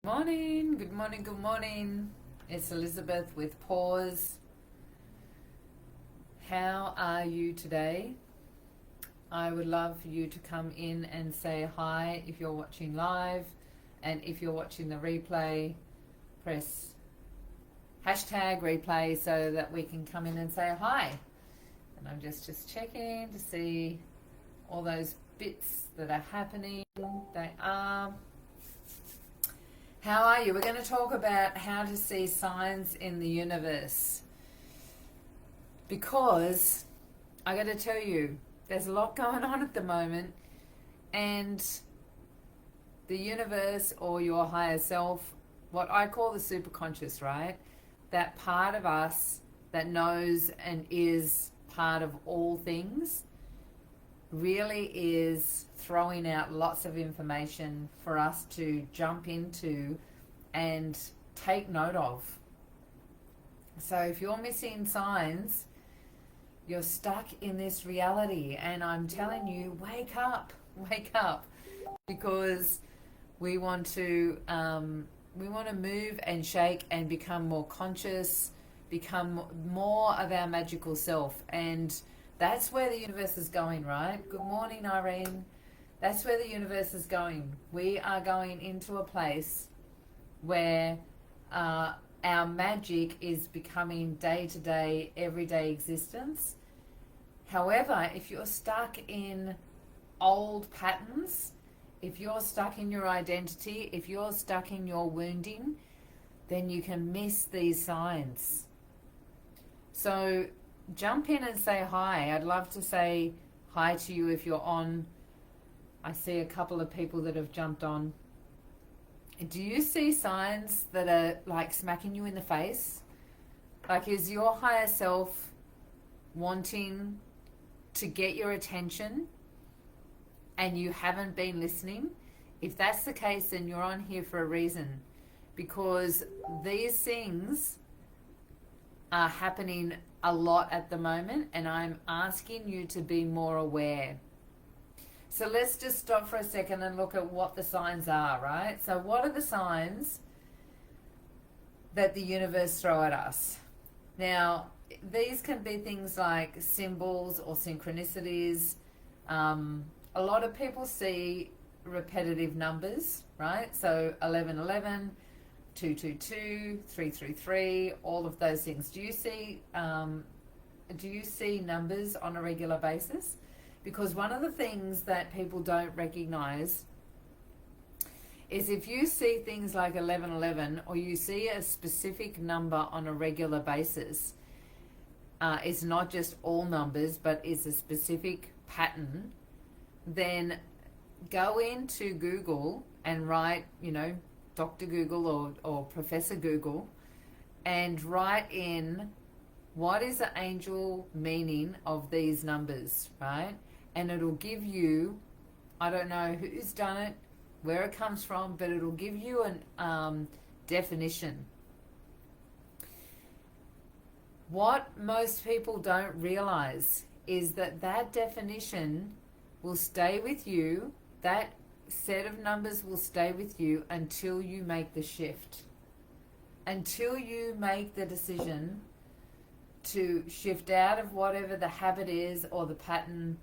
Morning, good morning, good morning. It's Elizabeth with Pause. How are you today? I would love for you to come in and say hi if you're watching live, and if you're watching the replay, press hashtag replay so that we can come in and say hi. And I'm just checking to see all those bits that are happening. They are. How are you? We're going to talk about how to see signs in the universe. Because I got to tell you, there's a lot going on at the moment, and the universe or your higher self, what I call the superconscious, right? That part of us that knows and is part of all things really is throwing out lots of information for us to jump into and take note of. So if you're missing signs, you're stuck in this reality, and I'm telling you, wake up, because we want to move and shake and become more conscious, become more of our magical self. And that's where the universe is going, right? Good morning, Irene. That's where the universe is going. We are going into a place where our magic is becoming day-to-day, everyday existence. However, if you're stuck in old patterns, if you're stuck in your identity, if you're stuck in your wounding, then you can miss these signs. So jump in and say hi. I'd love to say hi to you if you're on. I see a couple of people that have jumped on. Do you see signs that are like smacking you in the face? Like, is your higher self wanting to get your attention and you haven't been listening? If that's the case, then you're on here for a reason, because these things are happening a lot at the moment, and I'm asking you to be more aware. So let's just stop for a second and look at what the signs are, right? So what are the signs that the universe throw at us? Now, these can be things like symbols or synchronicities. A lot of people see repetitive numbers, right? So 1111, 222, 333, all of those things. Do you see numbers on a regular basis? Because one of the things that people don't recognize is if you see things like 1111, or you see a specific number on a regular basis, it's not just all numbers, but it's a specific pattern, then go into Google and write, Dr. Google or Professor Google, and write in what is the angel meaning of these numbers, right? And it'll give you, I don't know who's done it, where it comes from, but it'll give you an definition. What most people don't realize is that that definition will stay with you, that set of numbers will stay with you until you make the shift. Until you make the decision to shift out of whatever the habit is or the pattern,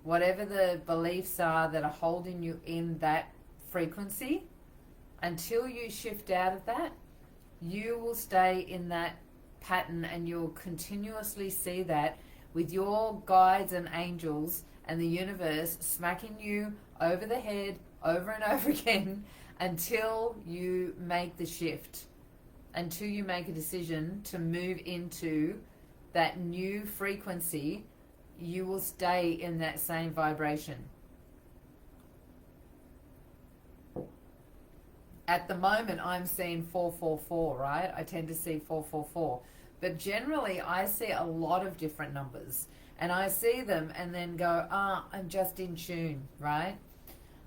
whatever the beliefs are that are holding you in that frequency, until you shift out of that, you will stay in that pattern, and you'll continuously see that with your guides and angels and the universe smacking you over the head over and over again until you make the shift, until you make a decision to move into that new frequency. You will stay in that same vibration. At the moment, I'm seeing 444, right? I tend to see 444. But generally, I see a lot of different numbers. And I see them and then go, I'm just in tune, right?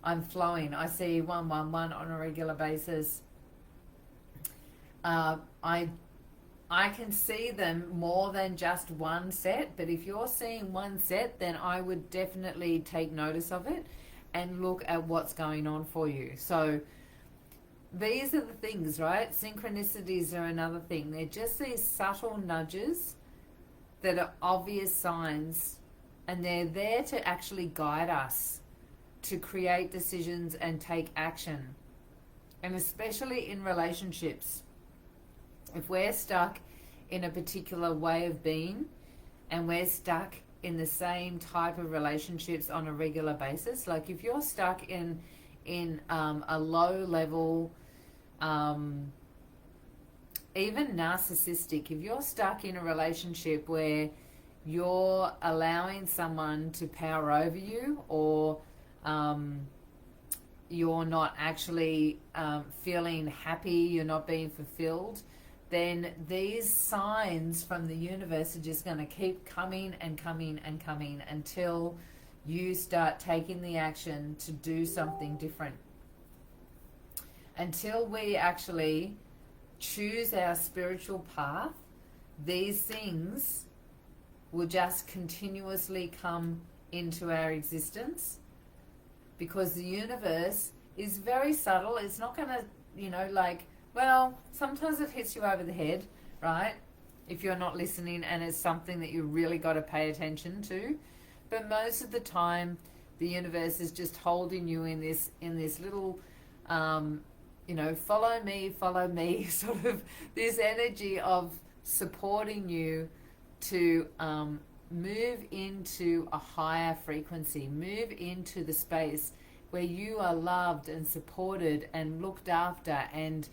I'm flowing. I see 111 on a regular basis. I can see them more than just one set, but if you're seeing one set, then I would definitely take notice of it and look at what's going on for you. So these are the things, right? Synchronicities are another thing. They're just these subtle nudges that are obvious signs, and they're there to actually guide us to create decisions and take action. And especially in relationships, if we're stuck in a particular way of being and we're stuck in the same type of relationships on a regular basis, like if you're stuck in a low level, even narcissistic, if you're stuck in a relationship where you're allowing someone to power over you, or you're not actually feeling happy, you're not being fulfilled, then these signs from the universe are just going to keep coming and coming and coming until you start taking the action to do something different. Until we actually choose our spiritual path, these things will just continuously come into our existence, because the universe is very subtle. It's not going to, well, sometimes it hits you over the head, right? If you're not listening and it's something that you really got to pay attention to. But most of the time, the universe is just holding you in this little, follow me, sort of this energy of supporting you to move into a higher frequency, move into the space where you are loved and supported and looked after and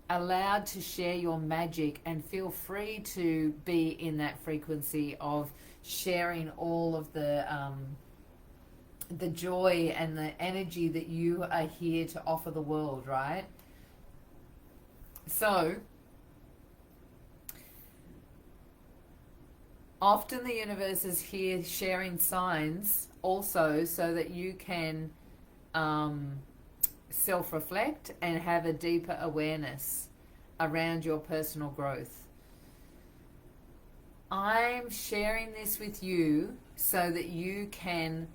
allowed to share your magic, and feel free to be in that frequency of sharing all of the joy and the energy that you are here to offer the world, right? So often the universe is here sharing signs also so that you can self-reflect and have a deeper awareness around your personal growth. I'm sharing this with you so that you can,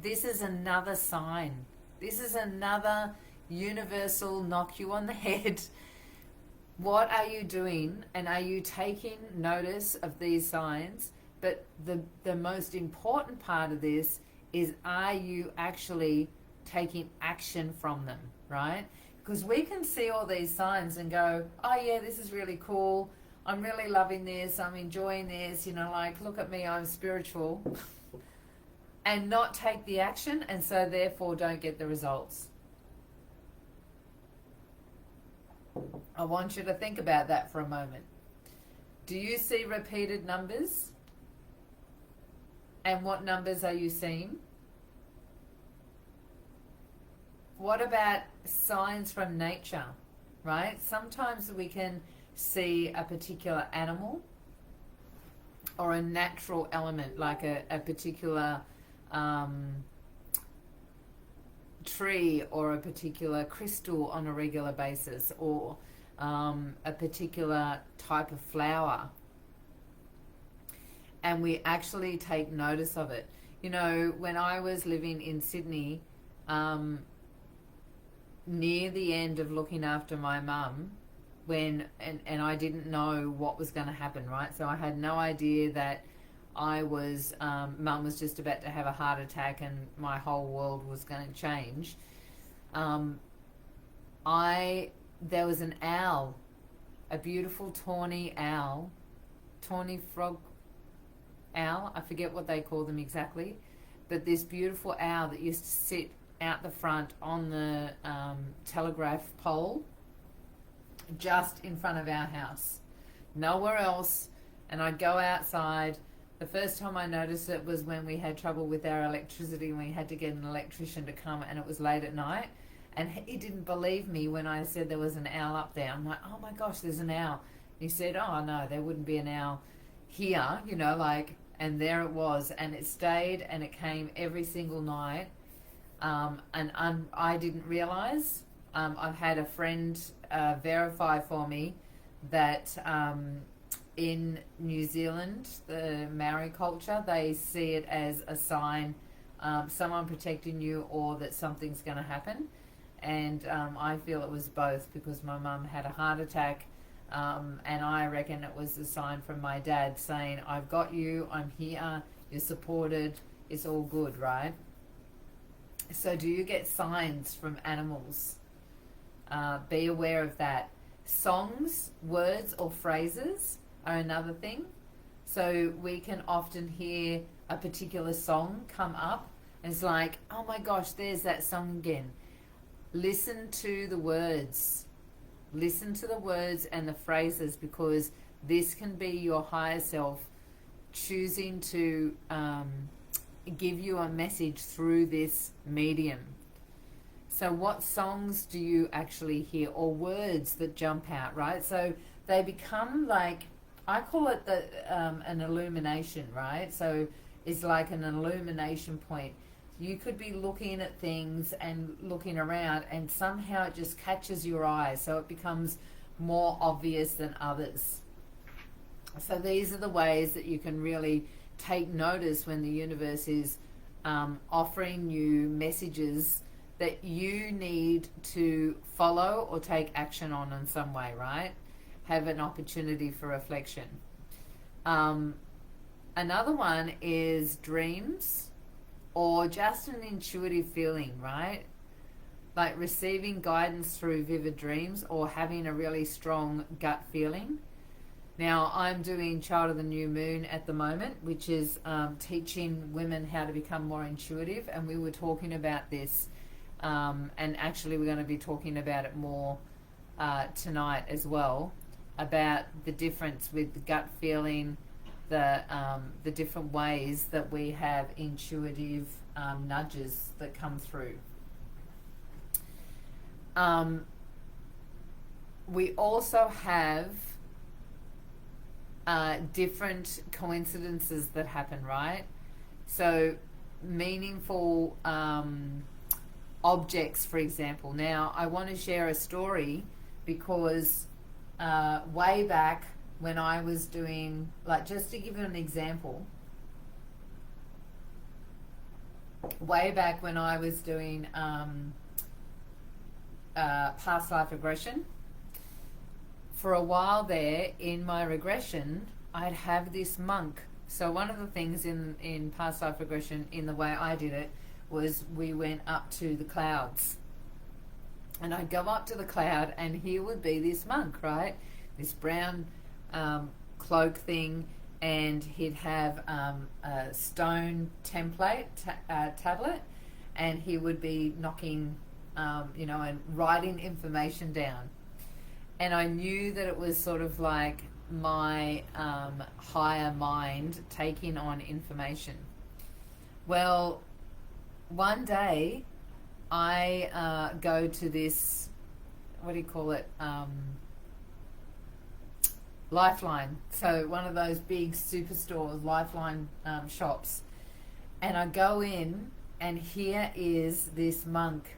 this is another sign. This is another universal knock you on the head. What are you doing? And are you taking notice of these signs? But the most important part of this is, are you actually taking action from them, right? Because we can see all these signs and go, oh yeah, this is really cool. I'm really loving this. I'm enjoying this. Look at me, I'm spiritual. And not take the action, and so therefore don't get the results. I want you to think about that for a moment. Do you see repeated numbers? And what numbers are you seeing? What about signs from nature, right? Sometimes we can see a particular animal or a natural element, like a particular tree or a particular crystal on a regular basis, or a particular type of flower, and we actually take notice of it. When I was living in Sydney, near the end of looking after my mum, and I didn't know what was going to happen, right? So I had no idea that mum was just about to have a heart attack and my whole world was going to change. There was an owl, a beautiful tawny frog owl, I forget what they call them exactly, but this beautiful owl that used to sit out the front on the telegraph pole just in front of our house, nowhere else. And I'd go outside. The first time I noticed it was when we had trouble with our electricity and we had to get an electrician to come, and it was late at night, and he didn't believe me when I said there was an owl up there. I'm like, oh my gosh, there's an owl. He said, oh no, there wouldn't be an owl here, and there it was, and it stayed and it came every single night. I didn't realize. I've had a friend verify for me that in New Zealand, the Maori culture, they see it as a sign, someone protecting you, or that something's going to happen. and I feel it was both, because my mum had a heart attack, and I reckon it was a sign from my dad saying, I've got you, I'm here, you're supported, it's all good, right? So do you get signs from animals? Be aware of that. Songs, words, or phrases are another thing. So we can often hear a particular song come up, and it's like, oh my gosh, there's that song again. Listen to the words. Listen to the words and the phrases, because this can be your higher self choosing to give you a message through this medium. So what songs do you actually hear, or words that jump out, right? So they become like, I call it an illumination, right? So it's like an illumination point. You could be looking at things and looking around, and somehow it just catches your eye, so it becomes more obvious than others. So these are the ways that you can really take notice when the universe is offering you messages that you need to follow or take action on in some way, right? Have an opportunity for reflection. Another one is dreams, or just an intuitive feeling, right? Like receiving guidance through vivid dreams, or having a really strong gut feeling. Now, I'm doing Child of the New Moon at the moment, which is teaching women how to become more intuitive, and we were talking about this, and actually we're going to be talking about it more tonight as well, about the difference with the gut feeling, the different ways that we have intuitive nudges that come through. We also have different coincidences that happen, right? So meaningful objects, for example. Now, I want to share a story, because way back when I was doing, like, just to give you an example, way back when I was doing past life regression, for a while there in my regression, I'd have this monk. So one of the things in past life regression, in the way I did it, was we went up to the clouds. And I'd go up to the cloud, and here would be this monk, right? This brown cloak thing, and he'd have a stone template, tablet, and he would be knocking, and writing information down. And I knew that it was sort of like my higher mind taking on information. Well, one day I go to this, what do you call it, Lifeline. So one of those big superstores, Lifeline shops. And I go in, and here is this monk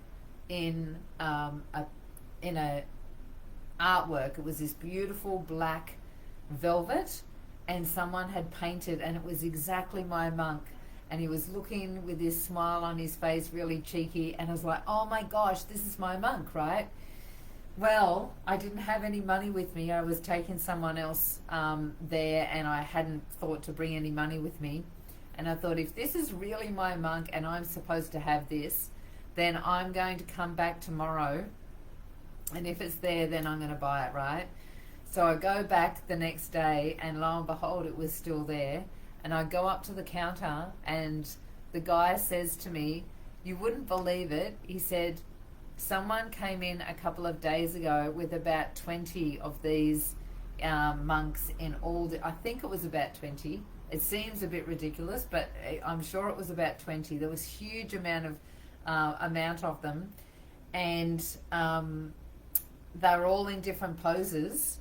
in a artwork. It was this beautiful black velvet, and someone had painted, and it was exactly my monk. And he was looking with this smile on his face, really cheeky, and I was like, oh my gosh, this is my monk, right? Well, I didn't have any money with me. I was taking someone else there, and I hadn't thought to bring any money with me. And I thought, if this is really my monk and I'm supposed to have this, then I'm going to come back tomorrow, and if it's there, then I'm going to buy it, right? So I go back the next day, and lo and behold, it was still there. And I go up to the counter, and the guy says to me, you wouldn't believe it. He said, someone came in a couple of days ago with about 20 of these monks in all I think it was about 20. It seems a bit ridiculous, but I'm sure it was about 20. There was huge amount of them, and they were all in different poses.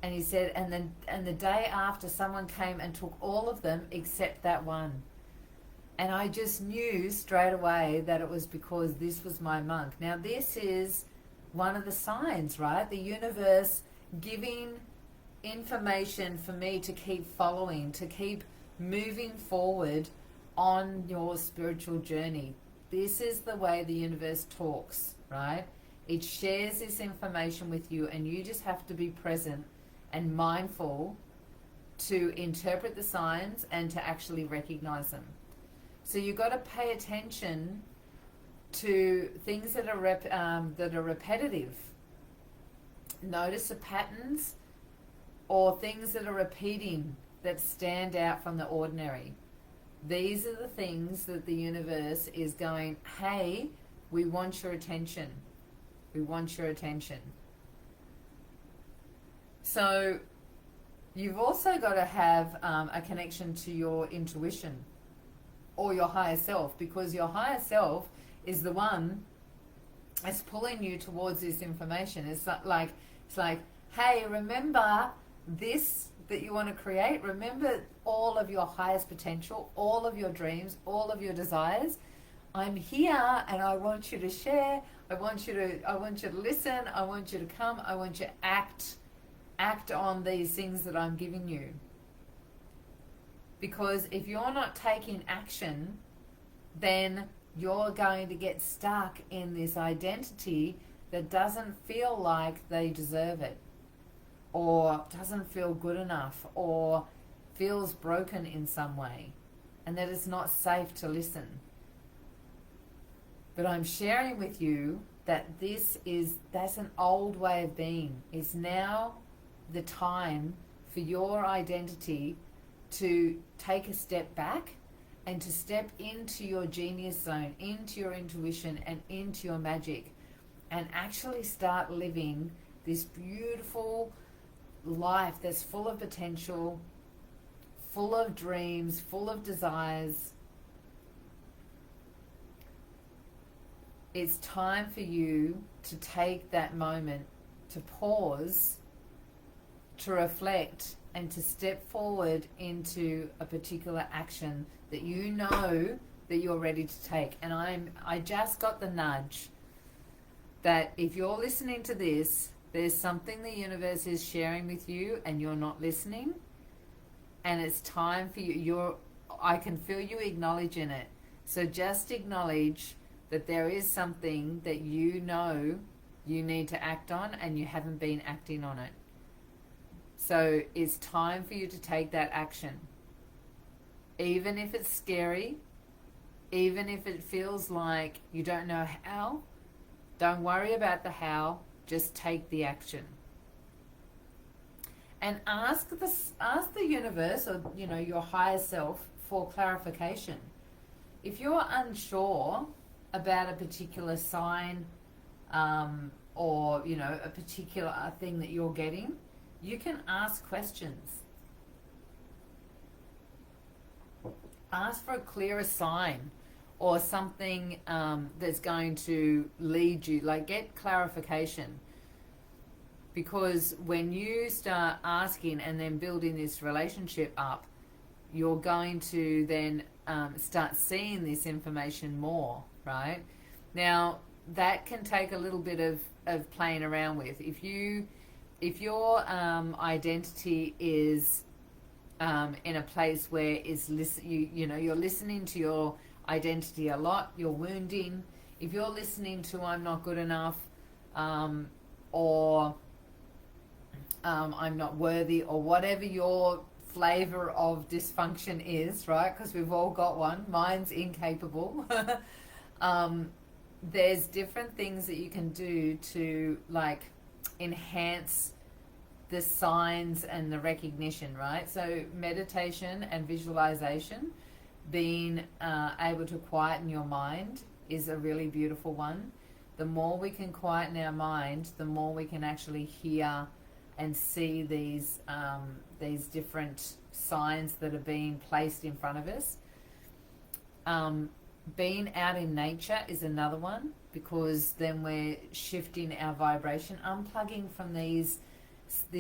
And he said, and the day after, someone came and took all of them except that one. And I just knew straight away that it was because this was my monk. Now, this is one of the signs, right? The universe giving information for me to keep following, to keep moving forward on your spiritual journey. This is the way the universe talks. right? It shares this information with you, and you just have to be present and mindful to interpret the signs and to actually recognize them. So you've got to pay attention to things that are repetitive. Notice the patterns or things that are repeating that stand out from the ordinary. These are the things that the universe is going, hey, we want your attention. We want your attention. So you've also got to have a connection to your intuition or your higher self, because your higher self is the one that's pulling you towards this information. It's like, hey, remember this that you want to create. Remember all of your highest potential, all of your dreams, all of your desires. I'm here, and I want you to share. I want you to listen. I want you to come. I want you to act on these things that I'm giving you. Because if you're not taking action, then you're going to get stuck in this identity that doesn't feel like they deserve it, or doesn't feel good enough, or feels broken in some way, and that it's not safe to listen. But I'm sharing with you that that's an old way of being. It's now the time for your identity to take a step back and to step into your genius zone, into your intuition and into your magic, and actually start living this beautiful life that's full of potential, full of dreams, full of desires. It's time for you to take that moment to pause, to reflect, and to step forward into a particular action that you know that you're ready to take. And I just got the nudge that if you're listening to this, there's something the universe is sharing with you and you're not listening, and it's time for you. I can feel you acknowledging it. So just acknowledge that there is something that you know you need to act on and you haven't been acting on it. So it's time for you to take that action. Even if it's scary, even if it feels like you don't know how, don't worry about the how, just take the action. And ask the universe, or your higher self, for clarification. If you're unsure about a particular sign, or a particular thing that you're getting, you can ask questions. Ask for a clearer sign or something that's going to lead you, get clarification. Because when you start asking and then building this relationship up, you're going to then start seeing this information more, right? Now, that can take a little bit of playing around with. If your identity is in a place where you're listening to your identity a lot, you're wounding. If you're listening to I'm not good enough, or I'm not worthy, or whatever your flavor of dysfunction is, right? Because we've all got one. Mine's incapable. There's different things that you can do to enhance the signs and the recognition, right? So meditation and visualization, being able to quieten your mind, is a really beautiful one. The more we can quieten our mind, the more we can actually hear and see these different signs that are being placed in front of us. Being out in nature is another one, because then we're shifting our vibration, unplugging from this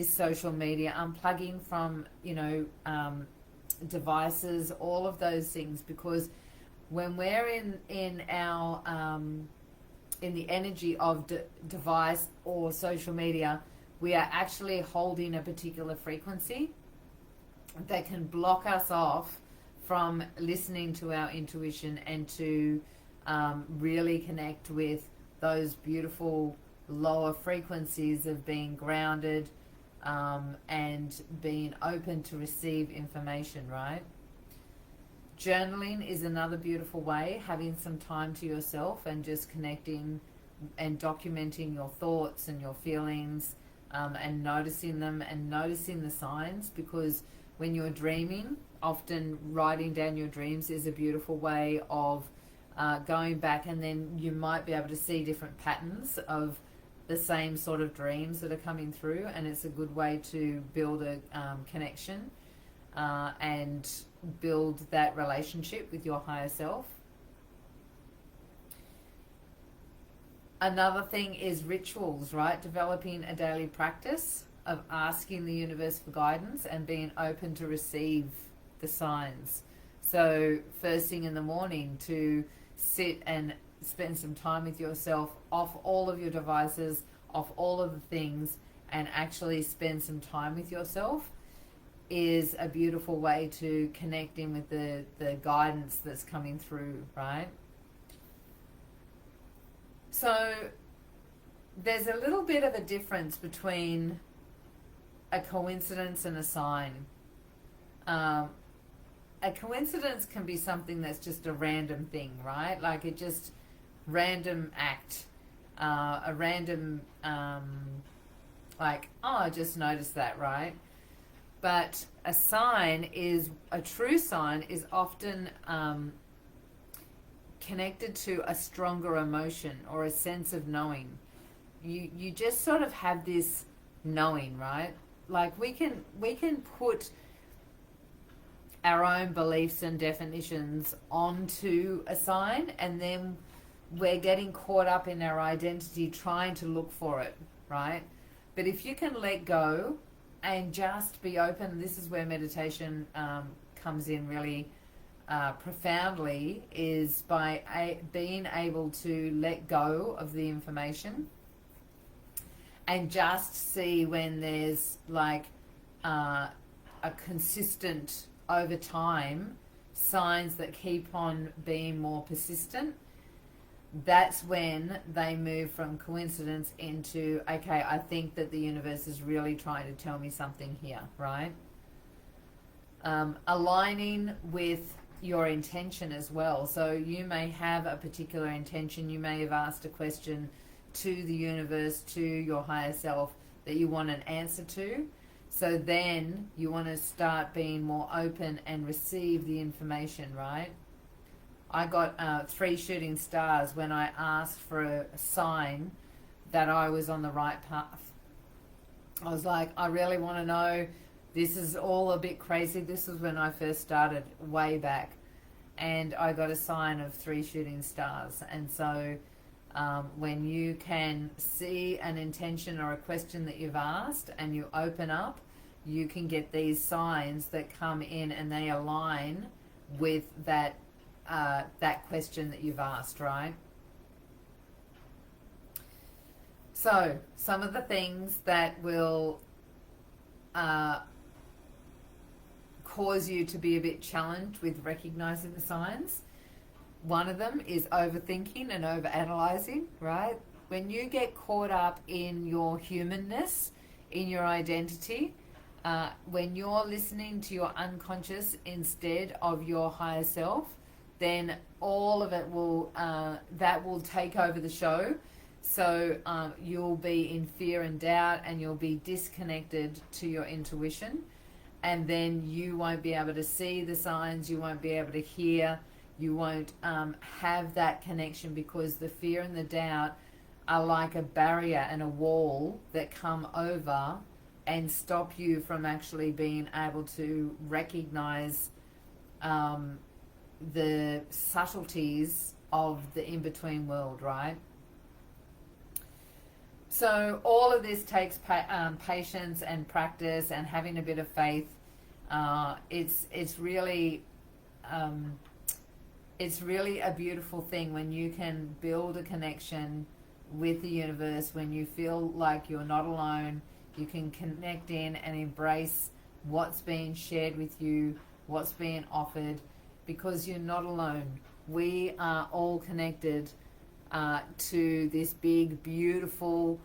social media, unplugging from devices, all of those things. Because when we're in our in the energy of device or social media, we are actually holding a particular frequency that can block us off from listening to our intuition and to really connect with those beautiful lower frequencies of being grounded, and being open to receive information, right? Journaling is another beautiful way, having some time to yourself and just connecting and documenting your thoughts and your feelings, and noticing them and noticing the signs, because when you're dreaming, often writing down your dreams is a beautiful way of going back, and then you might be able to see different patterns of the same sort of dreams that are coming through, and it's a good way to build a connection, and build that relationship with your higher self. Another thing is rituals, right? Developing a daily practice of asking the universe for guidance and being open to receive the signs. So first thing in the morning, to sit and spend some time with yourself, off all of your devices, off all of the things, and actually spend some time with yourself is a beautiful way to connect in with the guidance that's coming through, right? So there's a little bit of a difference between a coincidence and a sign. A coincidence can be something that's just a random thing, right? Like it just random act, a random, like, oh, I just noticed that, right? But a true sign is often connected to a stronger emotion or a sense of knowing. You just sort of have this knowing, right? Like we can put our own beliefs and definitions onto a sign, and then we're getting caught up in our identity trying to look for it, right? But if you can let go and just be open, this is where meditation comes in really profoundly, is by being able to let go of the information and just see when there's like a consistent, over time, signs that keep on being more persistent. That's when they move from coincidence into, okay, I think that the universe is really trying to tell me something here, right? Aligning with your intention as well. So you may have a particular intention, you may have asked a question to the universe, to your higher self, that you want an answer to. So then you want to start being more open and receive the information, right? I got 3 shooting stars when I asked for a sign that I was on the right path. I was like, I really want to know. This is all a bit crazy. This was when I first started way back. And I got a sign of 3 shooting stars. And so when you can see an intention or a question that you've asked and you open up, you can get these signs that come in and they align with that question that you've asked, right? So some of the things that will cause you to be a bit challenged with recognizing the signs. One of them is overthinking and overanalyzing, right? When you get caught up in your humanness, in your identity, when you're listening to your unconscious instead of your higher self, then all of it will that will take over the show. So you'll be in fear and doubt, and you'll be disconnected to your intuition, and then you won't be able to see the signs, you won't be able to hear, you won't have that connection, because the fear and the doubt are like a barrier and a wall that come over and stop you from actually being able to recognize the subtleties of the in-between world, right? So all of this takes patience and practice and having a bit of faith. It's really a beautiful thing when you can build a connection with the universe, when you feel like you're not alone. You can connect in and embrace what's being shared with you, what's being offered, because you're not alone. We are all connected to this big, beautiful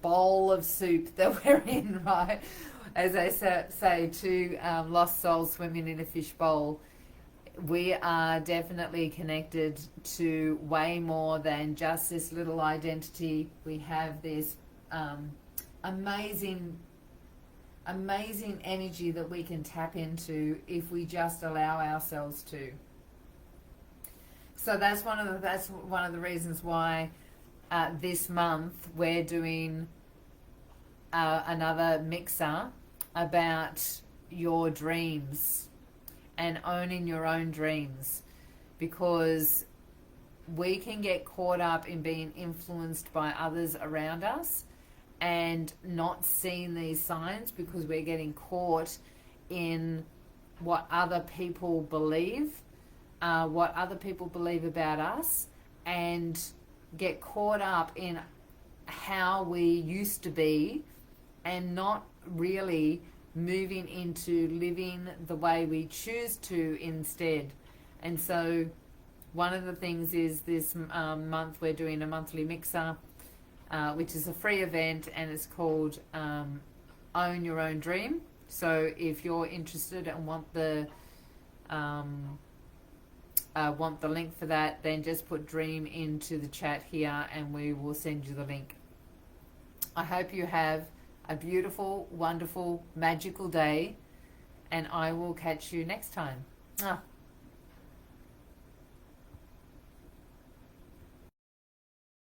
bowl of soup that we're in, right? As I say, two lost souls swimming in a fish bowl. We are definitely connected to way more than just this little identity. We have this amazing energy that we can tap into if we just allow ourselves to. So that's one of the reasons why this month we're doing another mixer about your dreams and owning your own dreams, because we can get caught up in being influenced by others around us and not seeing these signs because we're getting caught in what other people believe, what other people believe about us, and get caught up in how we used to be and not really moving into living the way we choose to instead. And so one of the things is this month we're doing a monthly mixer, which is a free event, and it's called Own Your Own Dream. So if you're interested and want the link for that, then just put dream into the chat here and we will send you the link. I hope you have a beautiful, wonderful, magical day, and I will catch you next time.